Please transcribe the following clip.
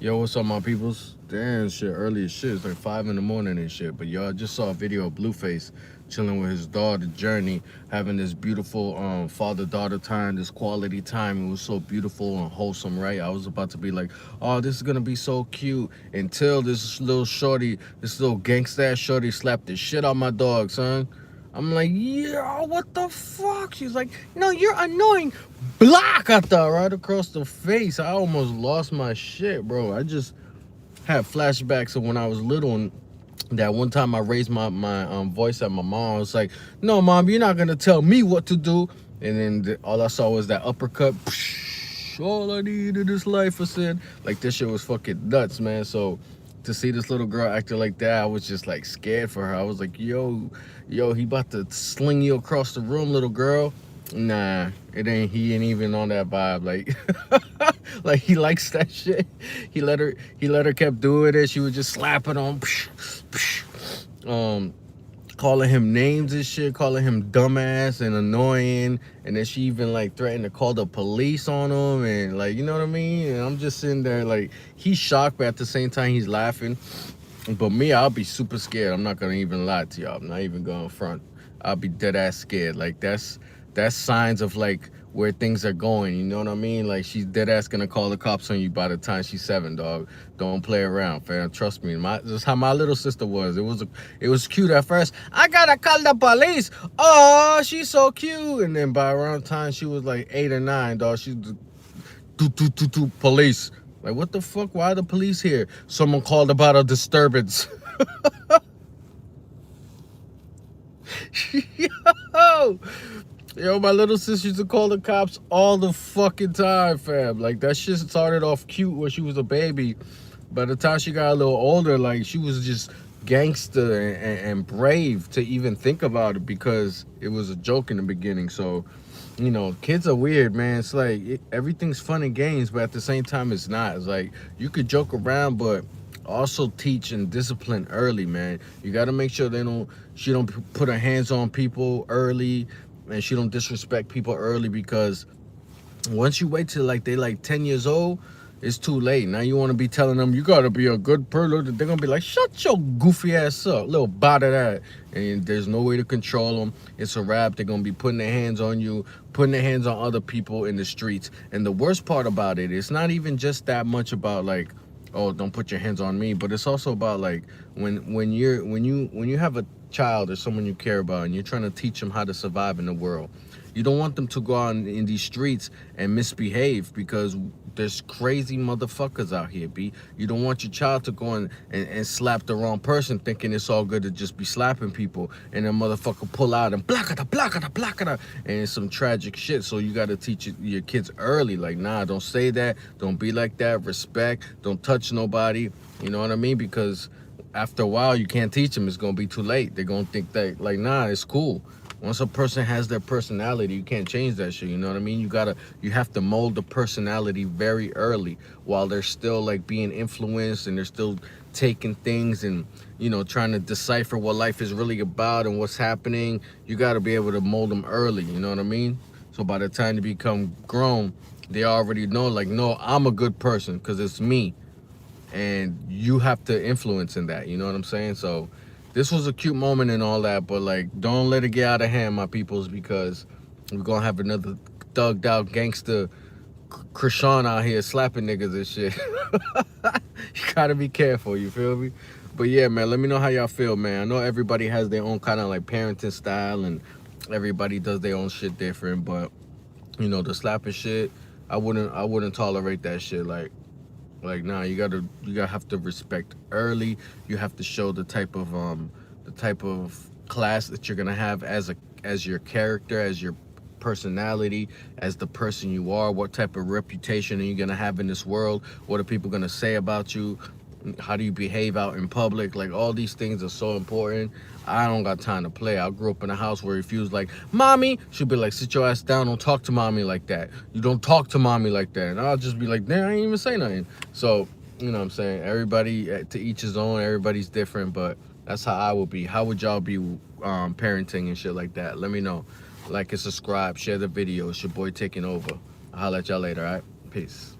Yo, what's up, my peoples? Damn, shit, early as shit. It's like 5 in the morning and shit. But y'all just saw a video of Blueface chilling with his daughter, Journey, having this beautiful father-daughter time, this quality time. It was so beautiful and wholesome, right? I was about to be like, oh, this is gonna be so cute. Until this little shorty, this little gangsta shorty slapped the shit out my dog, son. I'm like, yeah, what the fuck? She's like, no, you're annoying. Block! I thought right across the face. I almost lost my shit, bro. I just had flashbacks of when I was little, and that one time I raised my voice at my mom. I was like, no, mom, you're not gonna tell me what to do. And then all I saw was that uppercut. All I needed is life, I said. Like, this shit was fucking nuts, man. So to see this little girl acting like that, I was just like scared for her. I was like, yo, he about to sling you across the room, little girl. Nah, he ain't even on that vibe. Like like he likes that shit. He let her kept doing it. She was just slapping on um calling him names and shit, calling him dumbass and annoying, and then she even like threatened to call the police on him, and like, you know what I mean? And I'm just sitting there like, he's shocked, but at the same time he's laughing. But me, I'll be super scared. I'm not gonna even lie to y'all. I'm not even going front. I'll be dead ass scared. Like, that's signs of like where things are going. You know what I mean? Like, she's dead ass gonna call the cops on you by the time she's 7, dog. Don't play around, fam. Trust me. That's how my little sister was. It was cute at first. I gotta call the police. Oh, she's so cute. And then by around the time she was like 8 or 9, dog, she's do police. Like, what the fuck? Why are the police here? Someone called about a disturbance. Yo, yo, my little sister used to call the cops all the fucking time, fam. Like, that shit started off cute when she was a baby. By the time she got a little older, like, she was just gangster and brave to even think about it, because it was a joke in the beginning. So, kids are weird, man. It's like everything's fun and games, but at the same time, it's not. It's like you could joke around, but also teach and discipline early, man. You got to make sure she don't put her hands on people early, and she don't disrespect people early, because once you wait till like they like 10 years old, it's too late. Now you want to be telling them you gotta be a good person. They're gonna be like, shut your goofy ass up, little bot of that. And there's no way to control them. It's a wrap. They're gonna be putting their hands on you, putting their hands on other people in the streets. And the worst part about it, it's not even just that much about like, oh, don't put your hands on me, but it's also about like when you have a child or someone you care about, and you're trying to teach them how to survive in the world. You don't want them to go out in these streets and misbehave, because there's crazy motherfuckers out here, B. You don't want your child to go and slap the wrong person, thinking it's all good to just be slapping people, and a motherfucker pull out and blackada, and it's some tragic shit. So you got to teach your kids early, like, nah, don't say that, don't be like that, respect, don't touch nobody, you know what I mean? Because after a while, you can't teach them. It's gonna be too late. They're gonna think that, like, nah, it's cool. Once a person has their personality, you can't change that shit. You know what I mean? You have to mold the personality very early, while they're still like being influenced, and they're still taking things and, trying to decipher what life is really about and what's happening. You got to be able to mold them early. You know what I mean? So by the time they become grown, they already know, like, no, I'm a good person because it's me, and you have to influence in that. You know what I'm saying? So this was a cute moment and all that, but like, don't let it get out of hand, my peoples, because we're gonna have another thugged out gangster Krishan out here slapping niggas and shit. You gotta be careful, you feel me? But yeah, man, let me know how y'all feel, man. I know everybody has their own kind of like parenting style, and everybody does their own shit different, but the slapping shit, I wouldn't tolerate that shit. Like, nah, you gotta have to respect early. You have to show the type of class that you're gonna have as your character, as your personality, as the person you are. What type of reputation are you gonna have in this world? What are people gonna say about you? How do you behave out in public? Like, all these things are so important. I don't got time to play. I grew up in a house where if you was like, mommy, she'd be like, sit your ass down, don't talk to mommy like that. You don't talk to mommy like that. And I'll just be like, damn, I ain't even say nothing. So, you know what I'm saying? Everybody, to each his own. Everybody's different, but that's how I would be. How would y'all be parenting and shit like that? Let me know. Like and subscribe, share the video. It's your boy taking over. I'll holla at y'all later, all right? Peace.